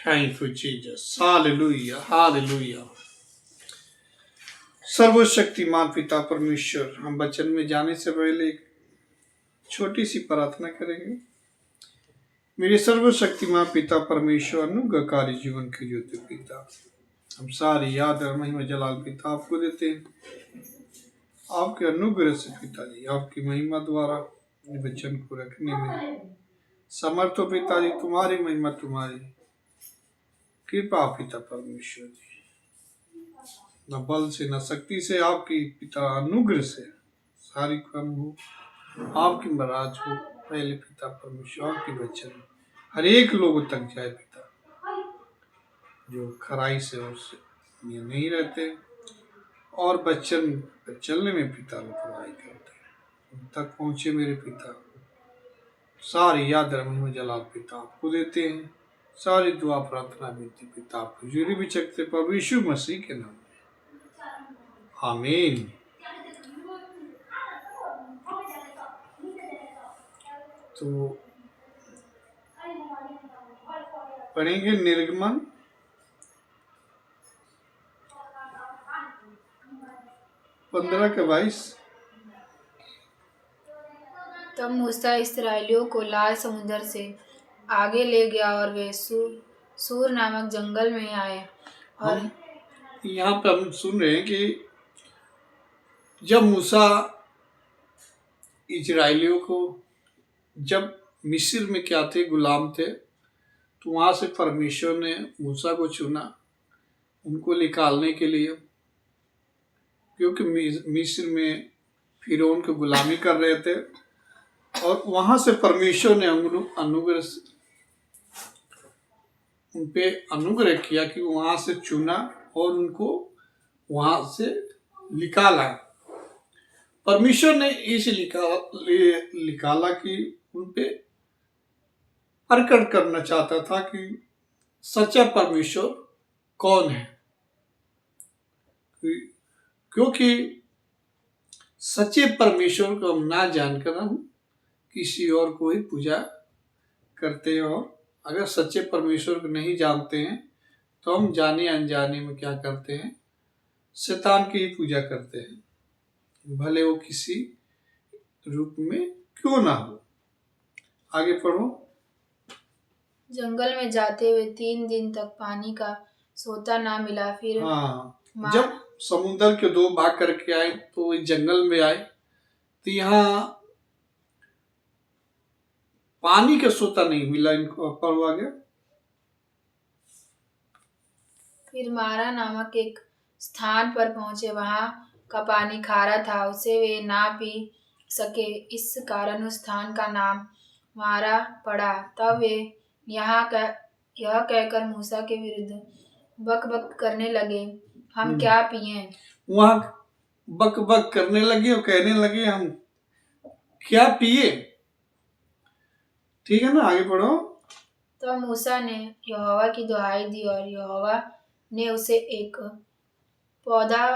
Thank you Jesus, hallelujah hallelujah. सर्वशक्तिमान पिता परमेश्वर, हम वचन में जाने से पहले एक छोटी सी प्रार्थना करेंगे। मेरे सर्वशक्तिमान पिता परमेश्वर, अनुग्रहकारी जीवन के ज्योति पिता, हम सारी याद और महिमा जलाल पिता आपको देते हैं। आपके अनुग्रह से पिताजी, आपकी महिमा द्वारा वचन को रखने में समर्थ हो पिताजी। तुम्हारी महिमा, तुम्हारी कृपा पिता परमेश्वर जी, न बल से न शक्ति से, आपकी पिता अनुग्रह से सारी काम हो, आपकी मराज हो। पहले पिता परमेश्वर, आपके वचन हर एक लोगों तक जाए पिता, जो खराई से और से ये नहीं रहते और वचन पर चलने में पिता लापरवाही करते हैं, उन तक पहुंचे मेरे पिता। सारी याद में जलाल पिता आपको देते हैं। सारी दुआ प्रार्थना विनती पिता आपको जुरी भी चकते प्रभु यीशु मसीह के नाम में, आमीन। तो पढ़ेंगे निर्गमन 15 के 22। तब मूसा इस्राएलियों को लाल समुद्र से आगे ले गया और वे सूर नामक जंगल में आए। और हम यहाँ पे हम सुन रहे हैं कि जब मूसा इजराइलियों को, जब मिस्र में क्या थे, गुलाम थे, तो वहां से परमेश्वर ने मूसा को चुना उनको निकालने के लिए, क्योंकि मिस्र में फिरौन की गुलामी कर रहे थे। और वहां से परमेश्वर ने अनुग्रह उन पे अनुग्रह किया कि वहां से चुना और उनको वहां से निकाला। परमेश्वर ने इस निकाला कि उन पे प्रकट करना चाहता था कि सच्चा परमेश्वर कौन है, क्योंकि सच्चे परमेश्वर को हम ना जानकर हम किसी और को ही पूजा करते हैं। और अगर सच्चे परमेश्वर को नहीं जानते हैं तो हम जाने अनजाने में क्या करते हैं, शैतान की ही पूजा करते हैं, भले वो किसी रूप में क्यों ना हो। आगे पढ़ो। जंगल में जाते हुए 3 दिन तक पानी का सोता ना मिला। फिर जब समुद्र के 2 भाग करके आए तो इस जंगल में आए, तो यहाँ पानी का सोता नहीं मिला इनको। पढ़ो आगे। फिर मारा नामक एक स्थान पर पहुंचे। वहां का पानी खारा था, उसे वे ना पी सके, इस कारण उस स्थान का नाम मारा पड़ा। तब वे यह कहकर मूसा के विरुद्ध बक बक करने लगे, हम क्या पिए। वहां बक बक करने लगे और कहने लगे, हम क्या पिए। ठीक है ना, आगे पढ़ो। तो मूसा ने यहोवा की दुहाई दी और यहोवा ने उसे एक पौधा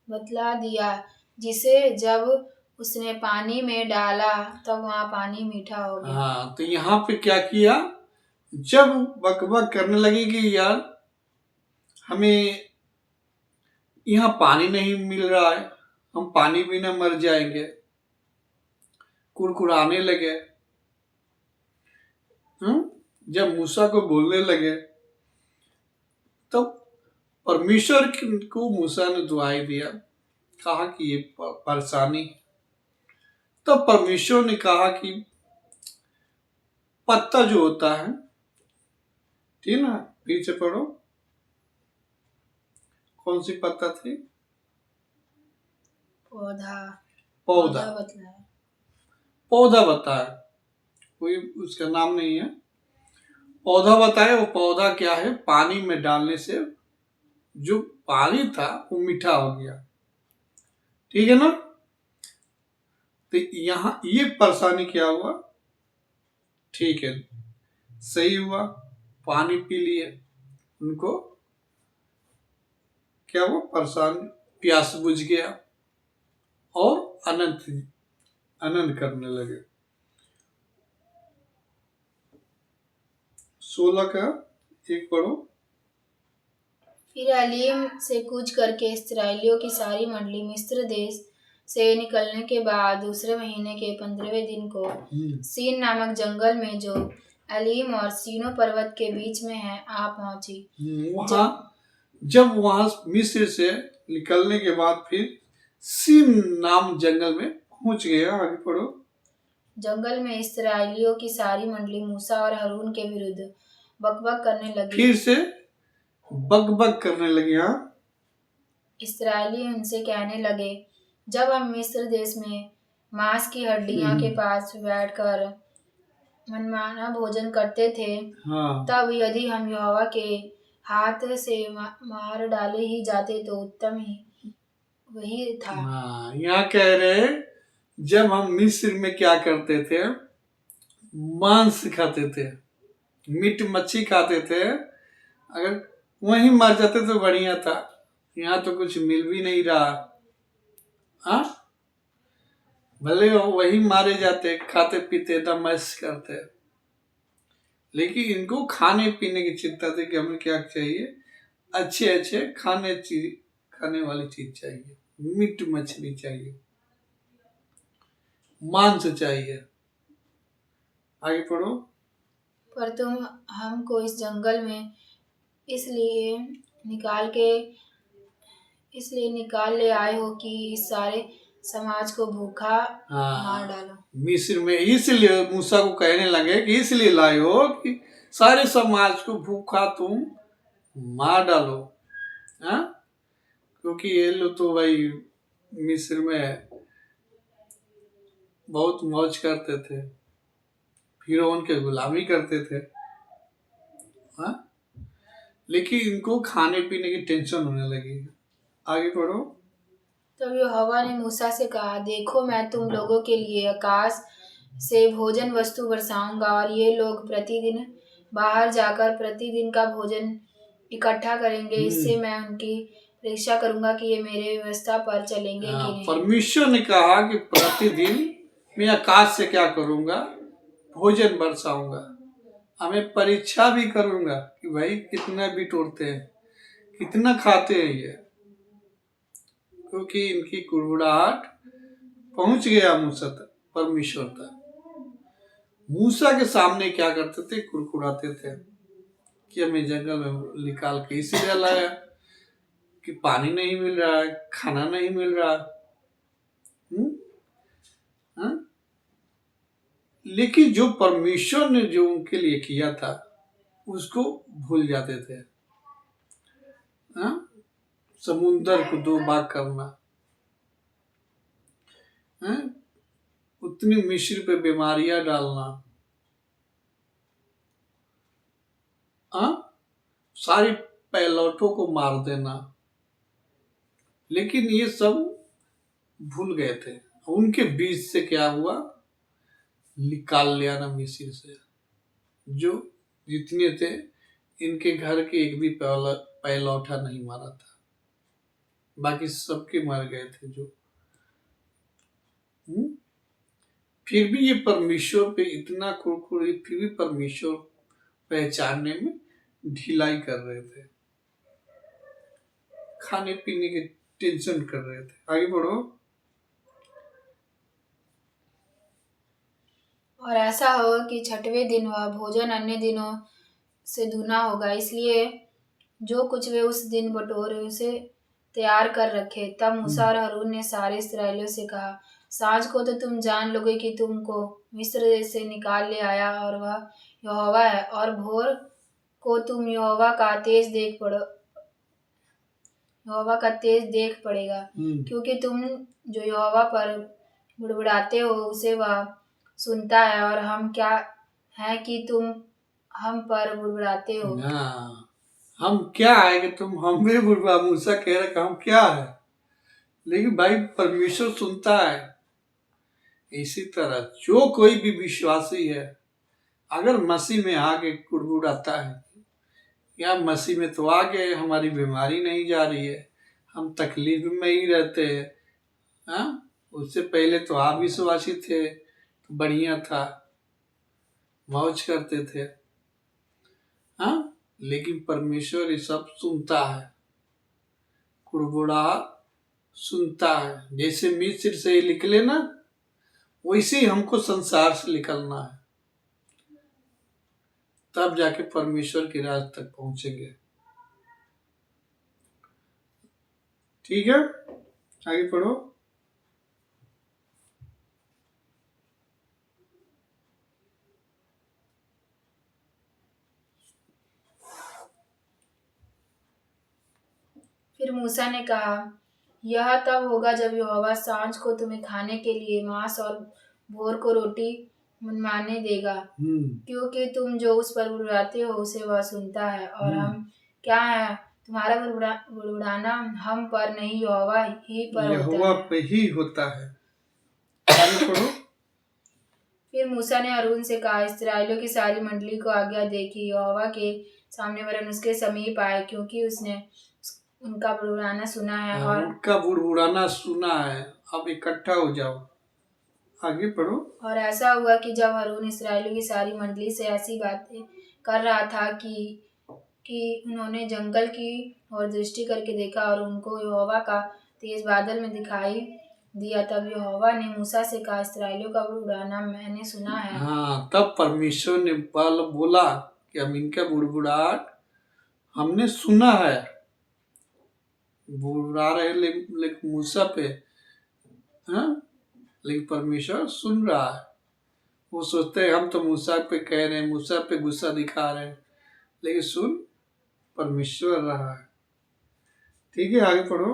बतला दिया, जिसे जब उसने पानी में डाला तब वहाँ पानी मीठा हो गया। हाँ, तो यहाँ पे क्या किया, जब बक बक करने लगी कि यार हमें यहाँ पानी नहीं मिल रहा है, हम पानी बिना मर जाएंगे, कुड़कुड़ाने लगे। जब मूसा को बोलने लगे तब परमेश्वर को मूसा ने दुआई दिया, कहा कि ये परेशानी। तब परमेश्वर ने कहा कि पत्ता जो होता है, ठीक ना, फिर से पढ़ो। कौन सी पत्ता थी? पौधा बताया, कोई उसका नाम नहीं है, पौधा बताया। वो पौधा क्या है, पानी में डालने से जो पानी था वो मीठा हो गया। ठीक है ना। तो यहाँ ये परेशानी क्या हुआ, ठीक है, सही हुआ, पानी पी लिए, उनको क्या हुआ, परेशानी, प्यास बुझ गया और आनंद करने लगे। 16 का एक पढ़ो। फिर एलीम से कूच करके इस्राएलियों की सारी मंडली मिस्र देश से निकलने के बाद दूसरे महीने के 15वें दिन को सीन नामक जंगल में जो एलीम और सीनो पर्वत के बीच में है आ पहुंची। वहाँ जब वहाँ मिस्र से निकलने के बाद फिर सीन नाम जंगल में पहुंच गया। आगे पढ़ो। जंगल में इस्राएलियों की सारी मंडली मूसा और हारून के विरुद्ध बकबक करने लगी। फिर से बकबक करने लगी। हाँ, इस्राएली उनसे कहने लगे, जब हम मिस्र देश में मांस की हड्डियों के पास बैठकर मनमाना भोजन करते थे, हाँ, तब यदि हम यहोवा के हाथ से मार डाले ही जाते तो उत्तम ही वही था। हाँ, यहाँ कह रहे हैं, जब हम मिस्र में क्या करते थे, मांस खाते थे, मीट मच्छी खाते थे, अगर वहीं मर जाते तो बढ़िया था। यहाँ तो कुछ मिल भी नहीं रहा। हाँ, भले वही मारे जाते, खाते पीते दमैश करते, लेकिन इनको खाने पीने की चिंता थी कि हमें क्या चाहिए, अच्छे अच्छे खाने वाली चीज चाहिए, मीट मछली चाहिए, मांस चाहिए। आगे पढ़ो। पर तुम हमको इस जंगल में इसलिए निकाल ले आए हो कि इस सारे समाज को भूखा मार डालो। मिस्र में इसलिए मूसा को कहने लगे कि इसलिए लाए हो कि सारे समाज को भूखा तुम मार डालो। हाँ, क्योंकि ये लोग तो भाई मिस्र में बहुत मौज करते थे, फिर उनके गुलामी करते थे। हाँ, लेकिन इनको खाने पीने की टेंशन होने लगी। आगे पढ़ो। तब यहोवा ने मूसा से कहा, देखो मैं तुम लोगों के लिए आकाश से भोजन वस्तु बरसाऊंगा और ये लोग प्रतिदिन बाहर जाकर प्रतिदिन का भोजन इकट्ठा करेंगे। इससे मैं उनकी परीक्षा करूंगा कि ये मेरे व्यवस्था पर चलेंगे कि नहीं। परमेश्वर ने कहा कि प्रतिदिन मैं आकाश से क्या करूंगा, भोजन बरसाऊंगा। हमें परीक्षा भी करूंगा कि भाई कितना बिटोरते हैं, कितना खाते हैं ये, क्योंकि इनकी कुड़बुड़ाहट पहुंच गया मूसा तक, परमेश्वर तक। मूसा के सामने क्या करते थे, कुड़कुड़ाते थे कि हमें जंगल में निकाल के इसीलिए लाया कि पानी नहीं मिल रहा है, खाना नहीं मिल रहा। हाँ? लेकिन जो परमेश्वर ने जो उनके लिए किया था उसको भूल जाते थे। हाँ? समुंदर को दो भाग करना, हाँ? उतनी मिस्र पे बीमारियां डालना, हाँ? सारी पैलौठों को मार देना, लेकिन ये सब भूल गए थे। उनके बीच से क्या हुआ, निकाल लिया ना मिस्र से। जो जितने थे, इनके घर के एक भी पैलौठा नहीं मारा था, बाकी सबके मर गए थे। जो फिर भी ये परमेश्वर पे इतना कुरकुरी, फिर भी परमेश्वर पहचानने में ढिलाई कर रहे थे, खाने पीने के टेंशन कर रहे थे। आगे बढ़ो। और ऐसा होगा कि छठवें दिन वह भोजन अन्य दिनों से दूना होगा, इसलिए जो कुछ वे उस दिन बटोरे उसे तैयार कर रखे। तब मूसा और हारून ने सारे इस्राएलियों से कहा, सांझ को तो तुम जान लोगे कि तुमको मिस्र देश से निकाल ले आया और वह यहोवा है, और भोर को तुम यहोवा का तेज देख पड़ेगा, क्योंकि तुम जो यहोवा पर बुड़बुड़ाते हो उसे वह सुनता है, और हम क्या है कि तुम हम पर बुड़बुड़ाते हो। हम क्या है कि तुम हम भी बुड़बुड़ा। मूसा कह रहे कि हम क्या है, लेकिन भाई परमेश्वर सुनता है। इसी तरह जो कोई भी विश्वासी है, अगर मसीह में आगे कुड़बुड़ाता है, या मसीह में तो आगे हमारी बीमारी नहीं जा रही है, हम तकलीफ में ही रहते हैं, हाँ? उससे पहले तो आप विश्वासी थे, तो बढ़िया था, मौज करते थे, हाँ, लेकिन परमेश्वर ये सब सुनता है, कुड़बुड़ाहट सुनता है। जैसे मिस्र से ये निकले ना, वैसे ही हमको संसार से निकलना है, तब जाके परमेश्वर के राज तक पहुंचेंगे। ठीक है, आगे पढ़ो। फिर मूसा ने कहा, यह तब होगा जब यहोवा सांझ को तुम्हें खाने के लिए मांस और भोर को रोटी मनमाने देगा, क्योंकि तुम जो उस पर बुड़बुड़ाते हो उसे वह सुनता है। और हम क्या है, तुम्हारा बुड़बुड़ाना हम पर नहीं यहोवा ही पर होता यहोवा है। पे ही होता है। आगे पढ़ो। फिर मूसा ने हारून से कहा, इस्राएलियों की सारी मंडली को आज्ञा दे कि यहोवा के सामने वरन उसके समीप आए, क्योंकि उसने उनका बुड़बुड़ाना सुना है। और उनका बुड़बुड़ाना सुना है, अब इकट्ठा हो जाओ। आगे पढ़ो। और ऐसा हुआ कि जब हारून इस्राएलियों की सारी मंडली से ऐसी बातें कर रहा था कि उन्होंने जंगल की ओर दृष्टि करके देखा और उनको यहोवा का तेज बादल में दिखाई दिया। तब यहोवा ने मूसा से कहा, इस्राएलियों का बुड़बुड़ाना मैंने सुना है। हाँ, तब परमेश्वर ने बोला कि हम इनका बुड़बुड़ाहट हमने सुना है। बुड़बुड़ा रहे लेकिन मूसा पे, हाँ, लेकिन परमेश्वर सुन रहा है। वो सोचते हैं हम तो मूसा पे कह रहे हैं, मूसा पे गुस्सा दिखा रहे हैं, लेकिन सुन परमेश्वर रहा है। ठीक है, आगे पढ़ो।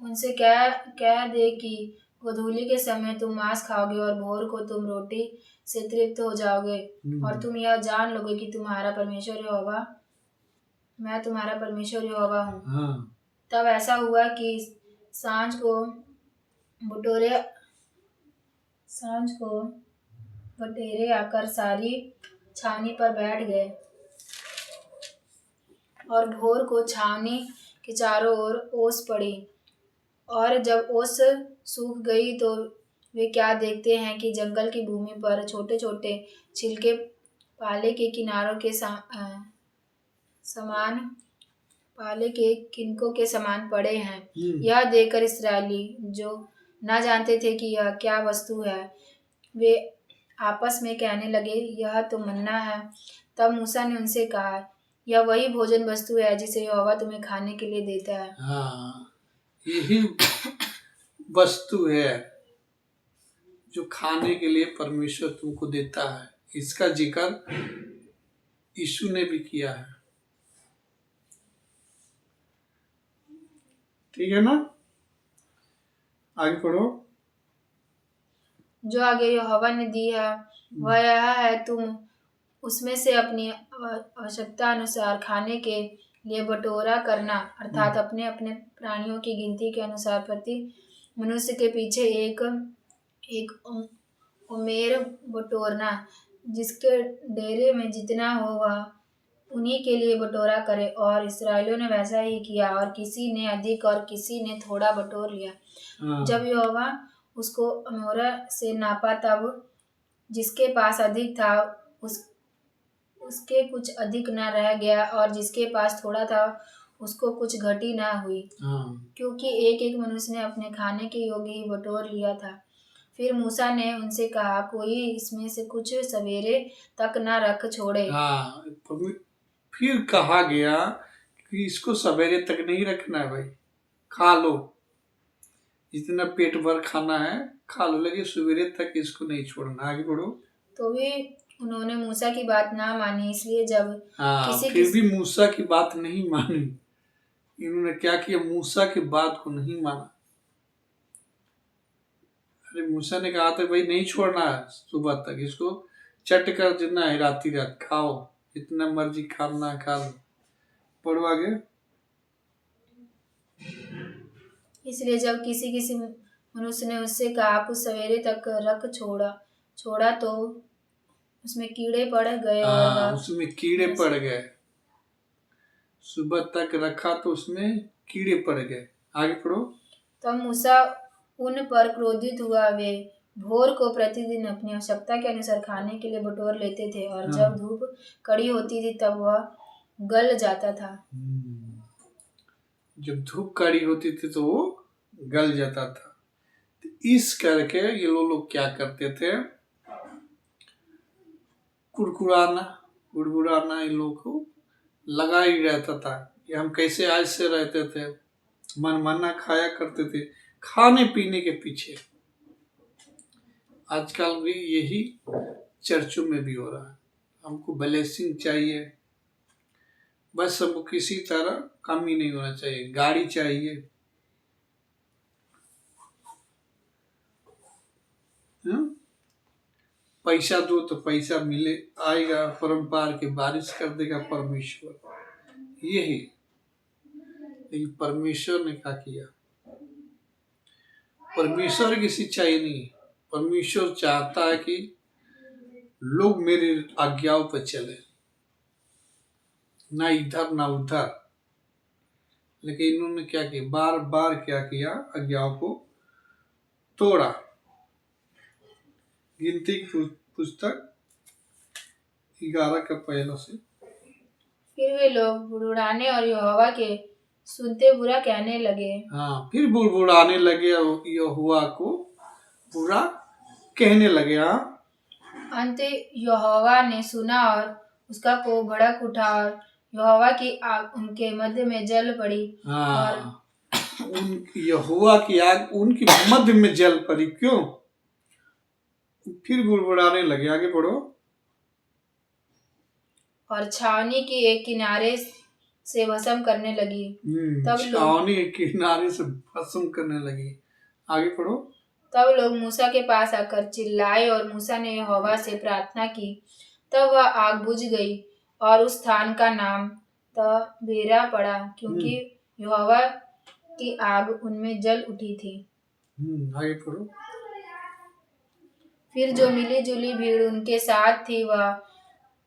उनसे कह दे कि गोधूली के समय तुम मांस खाओगे और भोर को तुम रोटी से तृप्त हो जाओगे, और तुम यह जान लोगे कि तुम्हारा परमेश्वर यहोवा, मैं तुम्हारा परमेश्वर यहोवा हूँ। हाँ, तब ऐसा हुआ कि सांझ को बटेरे आकर सारी छावनी पर बैठ गए, और भोर को छावनी के चारों ओर ओस पड़ी। और जब ओस सूख गई तो वे क्या देखते हैं कि जंगल की भूमि पर छोटे छोटे छिलके पाले के किनारों के समान पाले के किनकों के समान पड़े हैं। यह देखकर इस्राएली, जो न जानते थे कि यह क्या वस्तु है, वे आपस में कहने लगे, यह तो मन्ना है। तब मूसा ने उनसे कहा, यह वही भोजन वस्तु है जिसे यहोवा तुम्हें खाने के लिए देता है। हाँ, यही वस्तु है जो खाने के लिए परमेश्वर तुमको देता है। इसका जिक्र यीशु ने भी किया है। ठीक है ना, आगे पढ़ो। जो आगे यहोवा ने दी है वह यह है, तुम उसमें से अपनी आवश्यकता अनुसार खाने के लिए बटोरा करना, अर्थात अपने अपने प्राणियों की गिनती के अनुसार प्रति मनुष्य के पीछे एक एक उमेर बटोरना। जिसके डेरे में जितना हो वह उन्हीं के लिए बटोरा करे। और इस्राएलियों ने वैसा ही किया, और किसी ने अधिक और किसी ने थोड़ा बटोर लिया। जब यहोवा उसको अमोरा से नापा, तब जिसके पास अधिक था उसके कुछ अधिक न रह गया, और जिसके पास थोड़ा था उसको कुछ घटी न हुई, क्योंकि एक एक मनुष्य ने अपने खाने के योग्य ही बटोर लिया था। फिर मूसा ने उनसे कहा, कोई इसमें से कुछ सवेरे तक न रख छोड़े। फिर कहा गया कि इसको सवेरे तक नहीं रखना है भाई, खा लो, जितना पेट भर खाना है खा लो, लेकिन सवेरे तक इसको नहीं छोड़ना। आगे बढ़ो। तो भी उन्होंने मूसा की बात ना मानी, इसलिए जब फिर भी मूसा की बात नहीं मानी। इन्होंने क्या किया, मूसा की बात को नहीं माना। अरे मूसा ने कहा था भाई नहीं छोड़ना है सुबह तक, इसको चट कर जितना है रात खाओ, जितना मर्जी खाना खा लो। पढ़ो आगे। इसलिए जब किसी मनुष्य ने उससे कहा कुछ सवेरे तक रख छोड़ा तो उसमें कीड़े पड़ गए, और उसमें कीड़े पड़ गए। सुबह तक रखा तो उसमें कीड़े पड़ गए। आगे पढ़ो। तब मूसा उन पर क्रोधित हुआ, वे भोर को प्रतिदिन अपनी आवश्यकता के अनुसार खाने के लिए बटोर लेते थे और हाँ। जब धूप कड़ी होती थी तब वह गल जाता था। जब धूप कड़ी होती थी तो वो गल जाता था। तो इस करके ये लोग क्या करते थे, कुड़कुड़ाना इन लोग को लगा ही रहता था कि हम कैसे आज से रहते थे, मनमाना खाया करते थे खाने पीने के पीछे। आजकल भी यही चर्चों में भी हो रहा है। हमको ब्लेसिंग चाहिए, बस हमको किसी तरह कमी नहीं होना चाहिए, गाड़ी चाहिए, हाँ? पैसा दो तो पैसा मिले आएगा, परम्पार के बारिश कर देगा परमेश्वर, यही। लेकिन परमेश्वर ने क्या किया, परमेश्वर की शिक्षा ये नहीं है। परमेश्वर चाहता है कि लोग मेरी आज्ञाओं पर चले, ना इधर ना उधर। लेकिन इन्होंने क्या किया, बार बार क्या किया, आज्ञाओं को तोड़ा। गिनती की पुस्तक 11 का पहला से। फिर वे लोग बुड़बुड़ाने और यहोवा के सुनते बुरा कहने लगे। हाँ, फिर बुड़बुड़ाने लगे और यहोवा को बुरा कहने लगे। हाँ, अंत यहोवा ने सुना और उसका कोप भड़क उठा और यहोवा की आग उनके मध्य में जल पड़ी। हाँ, यहोवा की आग उनकी मध्य में जल पड़ी। क्यों? फिर बुड़बुड़ाने लगे। आगे पढ़ो। और छावनी की एक किनारे से भस्म करने लगी। छावनी एक किनारे से भस्म करने लगी। आगे पढ़ो। तब लोग मूसा के पास आकर चिल्लाए और मूसा ने यहोवा से प्रार्थना की। तब वह आग बुझ गई और उस स्थान का नाम तबेरा पड़ा, क्योंकि यहोवा की आग उनमें जल उठी थी। आगे पढ़ो। फिर जो मिली जुली भीड़ उनके साथ थी वह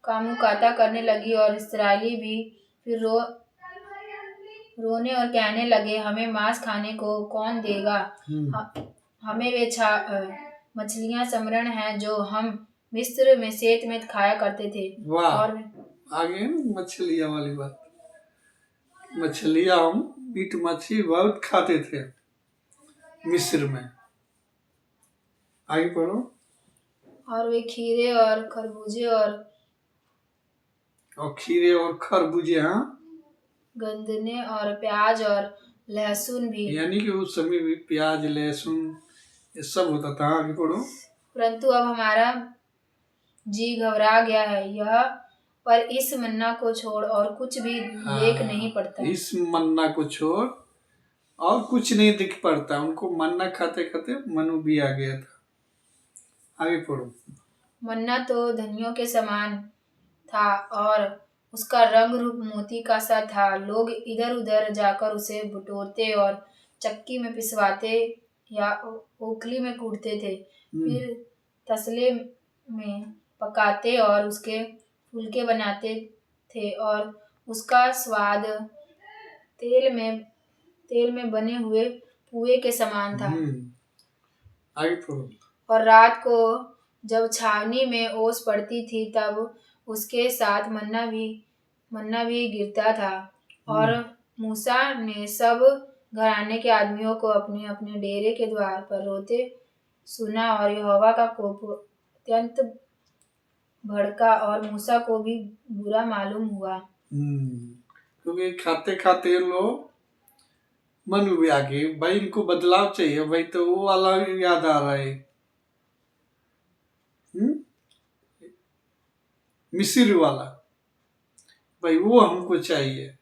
कामुकाता करने लगी और इस्राएली भी फिर रोने और कहने लगे, हमें मांस खाने को कौन देगा? हमें वे मछलियां स्मरण हैं जो हम मिस्र में शेत में खाया करते थे। और आगे मछलियां वाली बात, मछलियां हम मीट मछली बहुत खाते थे मिस्र में। आगे पढ़ो। और वे खीरे और खरबूजे, हाँ, गंदने और प्याज और लहसुन भी, यानी कि उस समय भी प्याज लहसुन ये सब होता था। आगे पढ़ो। परंतु अब हमारा जी घबरा गया है, यह पर इस मन्ना को छोड़ और कुछ भी देख नहीं पड़ता। इस मन्ना को छोड़ और कुछ नहीं दिख पड़ता। उनको मन्ना खाते खाते मनु भी आ गया था। आगे पढ़ो। मन्ना तो धनियों के समान था और उसका रंग रूप मोती का सा था। लोग इधर उधर जाकर उसे बटोरते और चक्की में पिसवाते या ओखली में कूटते थे। फिर तसले में पकाते और उसके फुलके बनाते थे और उसका स्वाद तेल में बने हुए पुए के समान था। आगे पढ़ो। और रात को जब छावनी में ओस पड़ती थी तब उसके साथ मन्ना भी गिरता था। और मूसा ने सब घराने के आदमियों को अपने अपने डेरे के द्वार पर रोते सुना और यहोवा का कोप अत्यंत भड़का और मूसा को भी बुरा मालूम हुआ। क्योंकि खाते खाते लोग मनु भी आ गए, भाई इनको बदलाव चाहिए, भाई तो वो वाला याद आ रहा है, मिस्र वाला, भाई वो हमको चाहिए।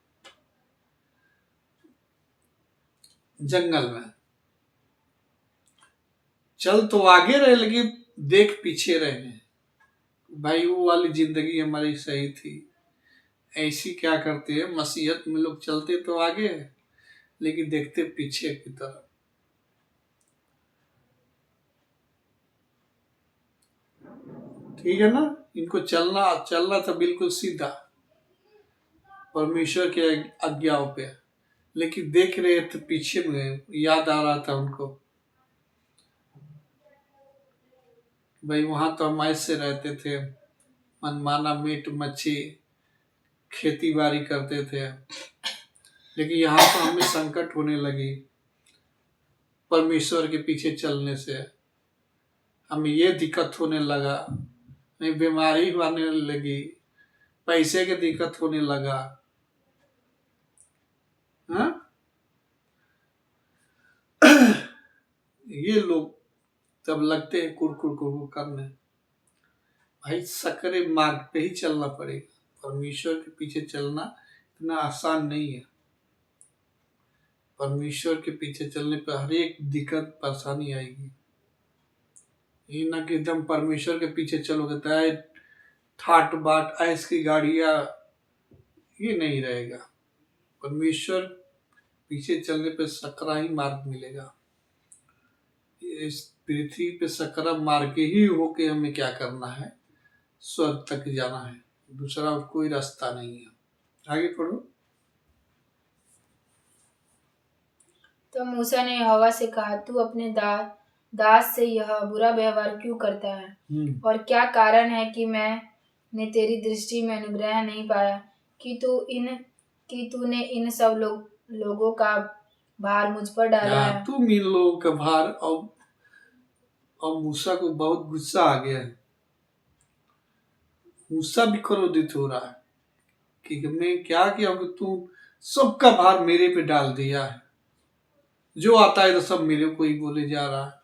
जंगल में चल तो आगे रहे लेकिन देख पीछे रहे। भाई वो वाली जिंदगी हमारी सही थी। ऐसी क्या करते हैं, मसीहत में लोग चलते तो आगे है लेकिन देखते पीछे की तरफ। ठीक है ना, इनको चलना था बिल्कुल सीधा परमेश्वर के आज्ञाओं पे, लेकिन देख रहे थे पीछे में, याद आ रहा था उनको। भाई वहां तो हम ऐसे रहते थे, मनमाना मीट मच्छी खेती बाड़ी करते थे, लेकिन यहाँ तो हमें संकट होने लगी परमेश्वर के पीछे चलने से। हमें ये दिक्कत होने लगा, हमें बीमारी आने लगी, पैसे की दिक्कत होने लगा। हाँ, ये लोग तब लगते हैं कुरकुर कुरकुर करने। भाई सकरे मार्ग पे ही चलना पड़ेगा। परमेश्वर के पीछे चलना इतना आसान नहीं है। परमेश्वर के पीछे चलने पर हर एक दिक्कत परेशानी आएगी। ये ना कि एकदम परमेश्वर के पीछे चलोगे तो ठाट बाट ऐस की गाड़ियां, ये नहीं रहेगा। परमेश्वर पीछे चलने पे सकरा ही मार्ग मिलेगा। इस पृथ्वी पे सकरा मार्ग ही होके हमें क्या करना है, स्वर्ग तक जाना है, दूसरा कोई रास्ता नहीं है। आगे पढ़ो। तो मूसा ने यहोवा से कहा, तू अपने दास से यह बुरा व्यवहार क्यों करता है? और क्या कारण है कि मैंने तेरी दृष्टि में अनुग्रह नहीं पाया कि तूने इन सब लोगों का भार मुझ पर डाला है? तुम इन लोगों का भार, और मूसा को बहुत गुस्सा आ गया है। मूसा भी क्रोधित हो रहा है कि मैं क्या किया कि तू सबका भार मेरे पे डाल दिया है, जो आता है तो सब मेरे को ही बोले जा रहा है।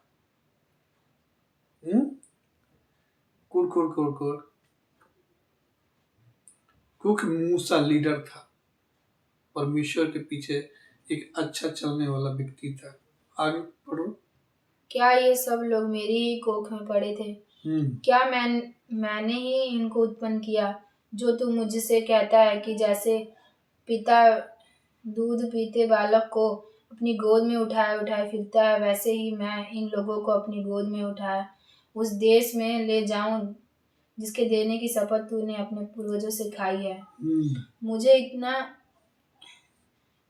कुड़ कुड़ कुड़ कुड़, क्योंकि मूसा लीडर था, परमेश्वर के पीछे एक अच्छा चलने वाला व्यक्ति था। आगे पढ़ो। क्या ये सब लोग मेरी ही कोख में पड़े थे? क्या मैंने ही इनको उत्पन्न किया? जो तू मुझसे कहता है कि जैसे पिता दूध पीते बालक को अपनी गोद में उठाए उठाए फिरता है, वैसे ही मैं इन लोगों को अपनी गोद में उठाए उस देश में ले जाऊं जिसके देने की शपथ तूने अपने पूर्वजों से खाई है। मुझे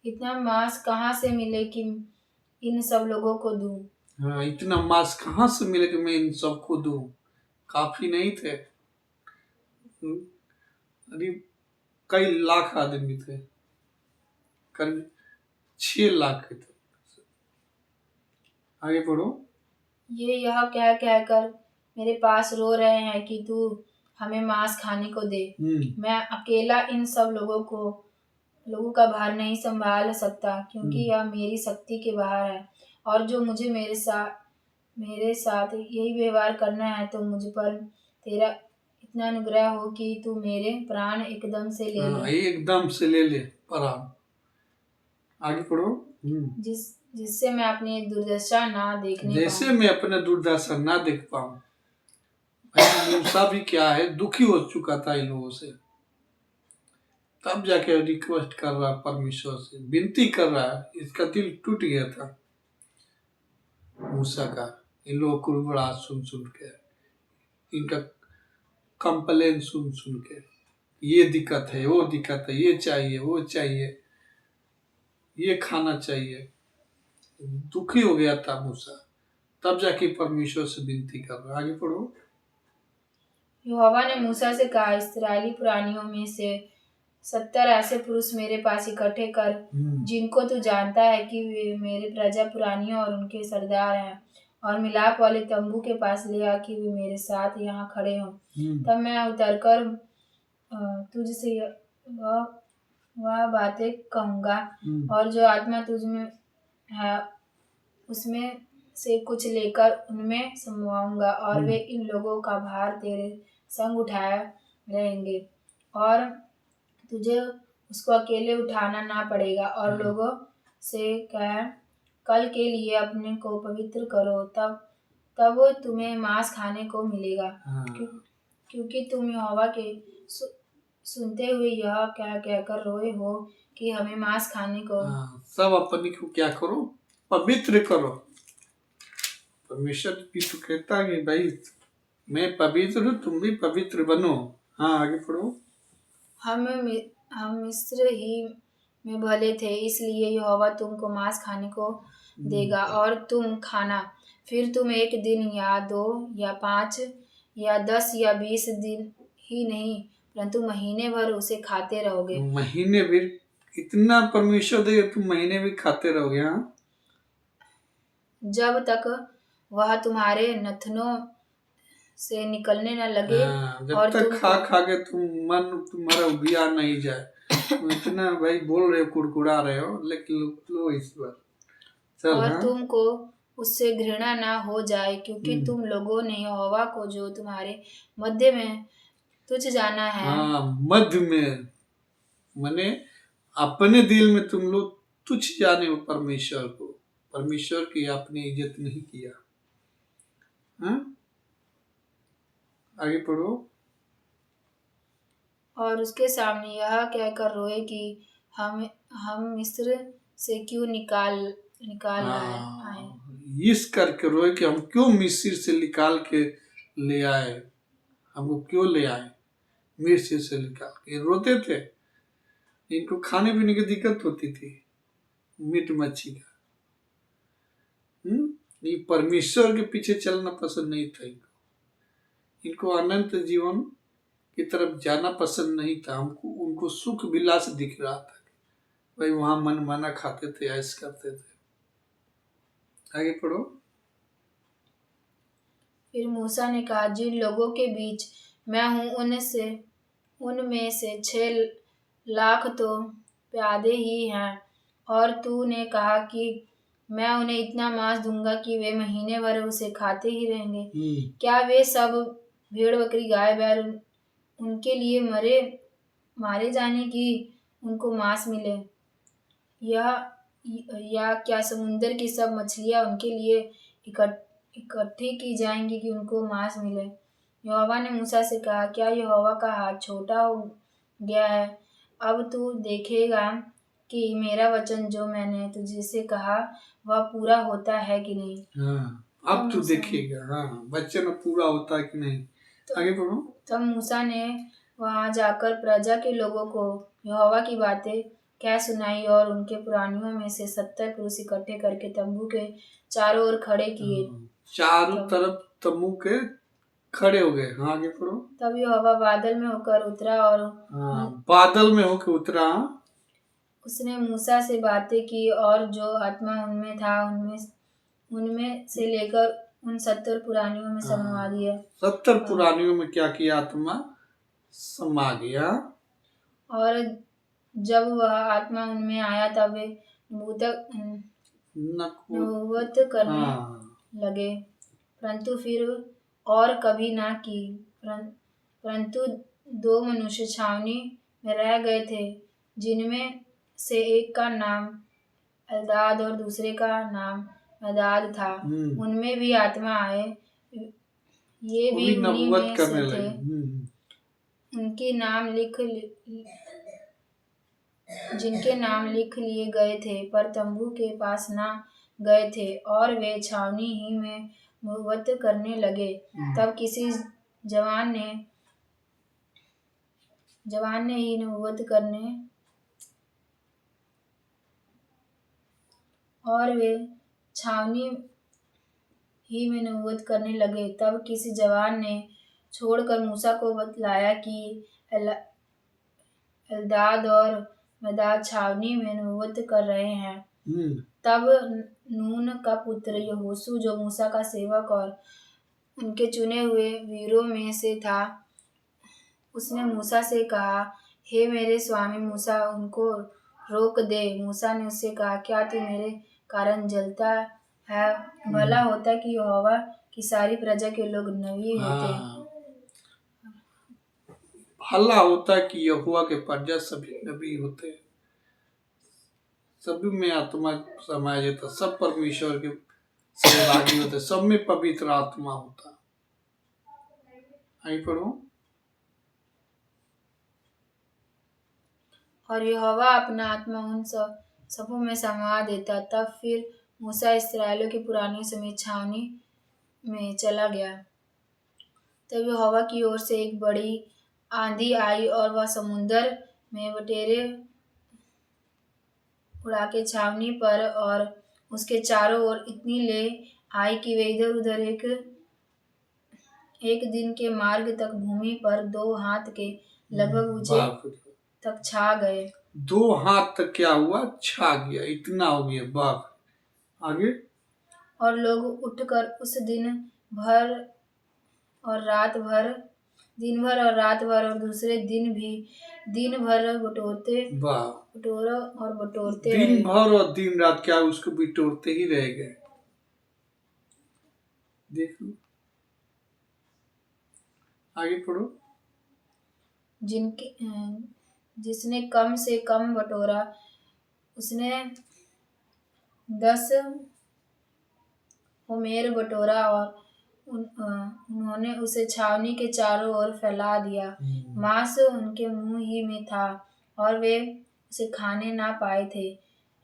इतना मांस कहाँ से मिले कि इन सब लोगों को दूं? हाँ, इतना मांस कहाँ से मिले कि मैं इन सबको दूं? काफी नहीं थे, अरे कई लाख आदमी थे, करीब 6 लाख के थे। आगे पढ़ो। ये यह कह कहकर मेरे पास रो रहे हैं कि तू हमें मांस खाने को दे। मैं अकेला इन सब लोगों का भार नहीं संभाल सकता, क्योंकि यह मेरी शक्ति के बाहर है। और जो मुझे मेरे साथ यही व्यवहार करना है, तो मुझ पर तेरा इतना अनुग्रह हो कि तू मेरे प्राण एकदम से ले ले। एकदम से ले ले प्राण। आगे पढ़ो। जिससे मैं अपनी दुर्दशा ना देखने जैसे मैं अपने दुर्दशा ना देख पाऊं। मूसा भी क्या है, दुखी हो चुका था इन लोगों से, तब जाके रिक्वेस्ट कर रहा परमेश्वर से, विनती कर रहा है। इसका दिल टूट गया था मूसा का, इन लोगों को बड़ा सुन के, इनका कंप्लेन सुन के, ये दिक्कत है, वो दिक्कत है, ये चाहिए, वो चाहिए, ये खाना चाहिए। दुखी हो गया था मूसा, तब जाके परमेश्वर से विनती कर रहा। आगे पढ़ो। यहोवा ने मूसा से कहा, इस्राएली पुरानियों में से 70 ऐसे पुरुष मेरे पास इकट्ठे कर, जिनको तू जानता है कि वे मेरे प्रजा पुरानियों और उनके सरदार हैं, और मिलाप वाले तंबू के पास ले आ कि वे मेरे साथ यहाँ खड़े हों। तब मैं उतरकर तुझसे वह बातें कहूँगा, और जो आत्मा तुझ में है उसमें से कुछ लेकर उनमें समवाऊंगा, और वे इन लोगों का भार तेरे संग उठाए रहेंगे, और तुझे उसको अकेले उठाना ना पड़ेगा। और लोगों से कह, कल के लिए अपने को पवित्र करो, तब तुम्हें मांस खाने को मिलेगा। क्योंकि तुम यहोवा के सुनते हुए यह कहकर रोए हो कि हमें मांस खाने को। सब अपने को क्या करो, पवित्र करो। परमेश्वर भी तो कहता है कि भाई मैं पवित्र हूँ, तुम भी पवित्र बनो। हाँ, आगे पढ़ो। हम मिस्र ही में भले थे, इसलिए यहोवा तुमको मांस खाने को देगा और तुम खाना। फिर तुम एक दिन या 2 या 5 या 10 या 20 दिन ही नहीं, परंतु महीने भर उसे खाते रहोगे। महीने भी इतना परमेश्वर देगा, तुम महीने भी खाते रहोगे। हाँ, जब तक वह तुम्हारे नथनों से निकलने न लगे हाँ, जब और तक खा खा के तुम्हारा उबिया नहीं जाए। तुम इतना भाई बोल रहे हो, कुड़कुड़ा रहे हो, लेकिन लो इस बार चल। और हाँ, तुमको उससे घृणा ना हो जाए, क्योंकि हम्म, तुम लोगों ने यहोवा को जो तुम्हारे मध्य में तुच्छ जाना है। हाँ, मध्य में मने अपने दिल में तुम लोग तुच्छ जाने हो परमेश्वर को, परमेश्वर की आपने इज्जत नहीं किया। हाँ, आगे पढ़ो। और उसके सामने यह कहकर रोए कि हम मिस्र से क्यों निकाल आए। हाँ, इस करके रोए कि हम क्यों मिस्र से निकाल के ले आए, हमको क्यों ले आए मिस्र से निकाल के। रोते थे, इनको खाने पीने की दिक्कत होती थी, मीट मच्छी का। ये परमेश्वर के पीछे चलना पसंद नहीं था इनको अनंत जीवन की तरफ जाना पसंद नहीं था। हमको उनको सुख विलास दिख रहा था, भाई वहां मन माना खाते थे, ऐश करते थे। आगे पढ़ो। फिर मूसा ने कहा, जिन लोगों के बीच मैं हूँ उनमें से 6 लाख तो प्यादे ही हैं, और तूने कहा कि मैं उन्हें इतना मांस दूंगा कि वे महीने भर उसे खाते ही रहेंगे। क्या वे सब भेड़ बकरी गाय बैल उनके लिए मारे जाने की उनको मांस मिले, या क्या समुंदर की सब मछलियां उनके लिए इकट्ठी की जाएंगी कि उनको मांस मिले। यहोवा ने मूसा से कहा, क्या यहोवा का हाथ छोटा हो गया है? अब तू देखेगा कि मेरा वचन जो मैंने तुझसे कहा वह पूरा होता है कि नहीं। हाँ, अब तू देखेगा, हाँ, वचन पूरा होता है कि नहीं। आगे पढ़ो। तब मूसा ने वहां जाकर प्रजा के लोगों को यहोवा की बातें कह सुनाई और उनके पुरानियों में से 70 पुरुष इकट्ठे करके तंबू के चारों ओर खड़े किए। चारों तरफ तंबू के खड़े हो गए। हाँ, आगे पढ़ो। तब यहोवा बादल में होकर उतरा और बादल में होकर उतरा। उसने मूसा से बातें की, और जो आत्मा उनमें था उनमें से लेकर उन 70 पुरानियों में समा दिया। 70 पुरानियों में क्या किया? आत्मा समा गया। और जब वह आत्मा उनमें आया तब वे नबूवत करने लगे, परंतु फिर और कभी ना की। परंतु 2 मनुष्य छावनी में रह गए थे, जिनमें से एक का नाम एल्दाद और दूसरे का नाम मेदाद था। उनमें भी आत्मा आए, ये भी उन्हीं में से थे। जिनके नाम लिख लिए गए थे, पर तंबू के पास ना गए थे, और वे छावनी ही में नबूवत करने लगे। तब किसी जवान ने ही नबूवत करने, और वे छावनी ही में नबूवत करने लगे। तब किसी जवान ने छोड़कर मूसा को बतलाया कि एल्दाद और मेदाद छावनी में नबूवत कर रहे हैं। तब नून का पुत्र यहोशू, जो मूसा का सेवक और उनके चुने हुए वीरों में से था, उसने मूसा से कहा, हे मेरे स्वामी मूसा, उनको रोक दे। मूसा ने उससे कहा, क्या तू मेरे कारण जलता है? भला होता कि यहोवा की सारी प्रजा के लोग नबी होते। भला होता कि यहोवा के प्रजा सभी नबी होते, सभी में आत्मा समाया जाता, सब परमेश्वर के सहभागी होते, सब में पवित्र आत्मा होता। आई पढ़ो। और यहोवा अपना आत्मा उन सबों में समा देता। तब फिर मूसा इस्राएलियों के पुराने समेत छावनी में चला गया। तब यहोवा की ओर से एक बड़ी आंधी आई और वह समुद्र में बटेर उड़ा के छावनी पर और उसके चारों ओर इतनी ले आई कि वे इधर उधर एक दिन के मार्ग तक भूमि पर 2 हाथ के लगभग ऊंचे बाप रे, तक छा गए। 2 हाथ तक क्या हुआ, छा गया, इतना हो गया, बाप। आगे। और लोग उठकर उस भर दिन भर और रात भर और दूसरे दिन भी दिन भर वाह, बटोरते दिन रहे। भर और दिन रात क्या उसको बिटोरते ही रह गए। देखो, आगे पढ़ो। जिसने कम से कम बटोरा उसने 10 होमेर बटोरा और उन्होंने उसे छावनी के चारों ओर फैला दिया। मांस उनके मुंह ही में था और वे उसे खाने ना पाए थे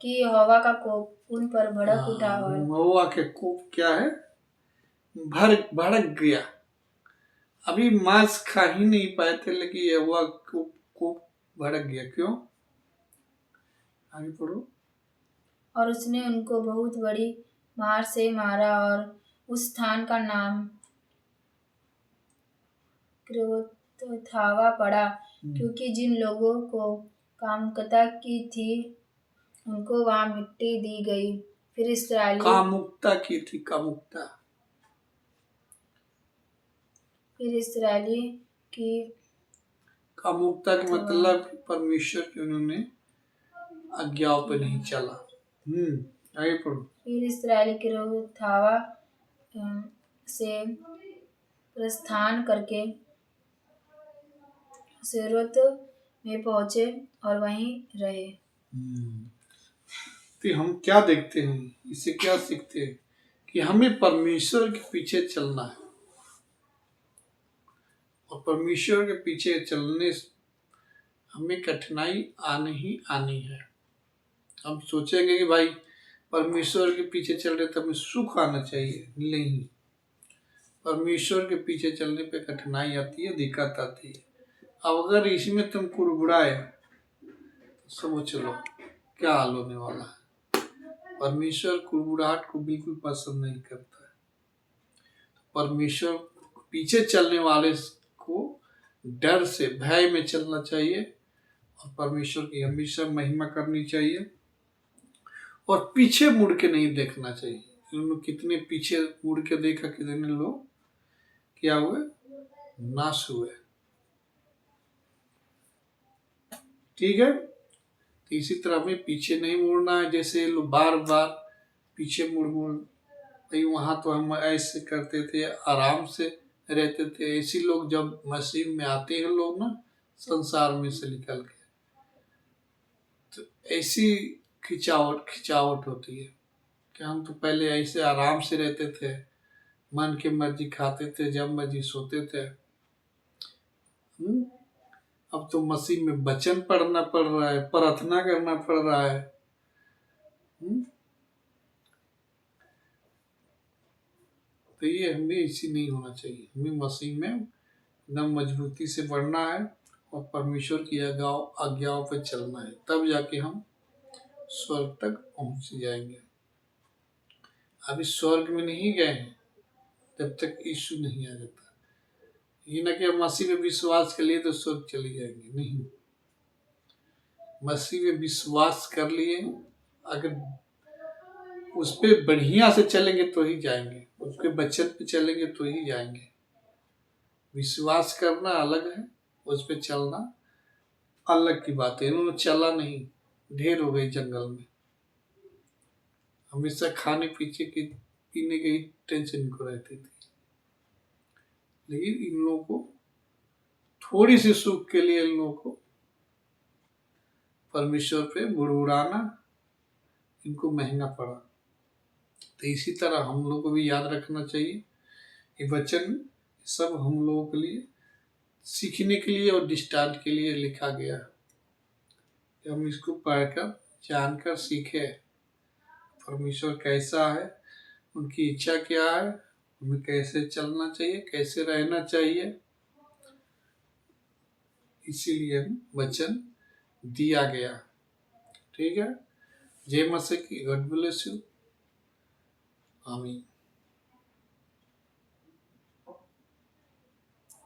कि यहोवा का कोप उन पर भड़क उठा और यहोवा के कोप क्या है, भड़क गया। अभी मांस खा ही नहीं पाए थे, लेकिन यहोवा कोप भड़क गया। क्यों? आगे पढ़ो। और उसने उनको बहुत बड़ी मार से मारा और उस स्थान का नाम क्रेओथावा पड़ा, क्योंकि जिन लोगों को कामुकता की थी उनको वहां मिट्टी दी गई। फिर इसराइली कामुकता की थी, कामुकता। की कामुकता का मतलब परमेश्वर के उन्होंने आज्ञाओं पर नहीं चला। आगे पढ़ो। फिर इसराइली क्रेओथावा से प्रस्थान करके सेरोत में पहुंचे और वहीं रहे। तो हम क्या देखते हैं, इससे क्या सीखते हैं कि हमें परमेश्वर के पीछे चलना है, और परमेश्वर के पीछे चलने से हमें कठिनाई आनी ही आनी है। हम सोचेंगे कि भाई परमेश्वर के पीछे चल रहे तो हमें सुख आना चाहिए, नहीं। परमेश्वर के पीछे चलने पे कठिनाई आती है, दिक्कत आती है। अब अगर इसमें तुम कुड़बुड़ाए तो समझ लो क्या हाल होने वाला है। परमेश्वर कुड़बुड़ाहट को बिल्कुल पसंद नहीं करता है। परमेश्वर पीछे चलने वाले को डर से, भय में चलना चाहिए, और परमेश्वर की हमेशा महिमा करनी चाहिए, और पीछे मुड़ के नहीं देखना चाहिए। इन्होंने कितने पीछे मुड़ के देखा, कितने लोग क्या हुए, नाश हुए। ठीक है, तो इसी तरह हमें पीछे नहीं मुड़ना है। जैसे लोग बार बार पीछे मुड़ भाई वहां तो हम ऐसे करते थे, आराम से रहते थे। ऐसे लोग जब मसीह में आते हैं लोग ना, संसार में से निकल के, तो ऐसी खिंचावट होती है कि हम तो पहले ऐसे आराम से रहते थे, मन की मर्जी खाते थे, जब मर्जी सोते थे। अब तो मसीह में वचन पढ़ना पड़ रहा है, प्रार्थना करना पड़ रहा है। तो ये हमें इसी नहीं होना चाहिए। हमें मसीह में एकदम मजबूती से बढ़ना है और परमेश्वर की आज्ञाओं पर चलना है, तब जाके हम स्वर्ग तक पहुंच जाएंगे। अभी स्वर्ग में नहीं गए हैं जब तक यीशु नहीं आ जाता। ये ना कि मसीह में विश्वास कर लिए तो स्वर्ग चले जाएंगे, नहीं। मसीह में विश्वास कर लिए, अगर उस पर बढ़िया से चलेंगे तो ही जाएंगे, उसके वचन पे चलेंगे तो ही जाएंगे। विश्वास करना अलग है, उस पर चलना अलग की बात है। इन्होंने चला नहीं, ढेर हो गई जंगल में, हमेशा खाने पीने की टेंशन को रहती थी। लेकिन इन लोगों को थोड़ी सी सुख के लिए इन लोगों को परमेश्वर पे बुड़बुड़ाना इनको महंगा पड़ा। तो इसी तरह हम लोग को भी याद रखना चाहिए, ये वचन सब हम लोगों के लिए सीखने के लिए और दृष्टांत के लिए लिखा गया कि हम इसको पढ़कर जानकर सीखे परमेश्वर कैसा है, उनकी इच्छा क्या है, हमें कैसे चलना चाहिए, कैसे रहना चाहिए। इसीलिए वचन दिया गया। ठीक है, जय मसीह की, गॉड ब्लेस यू, आमीन।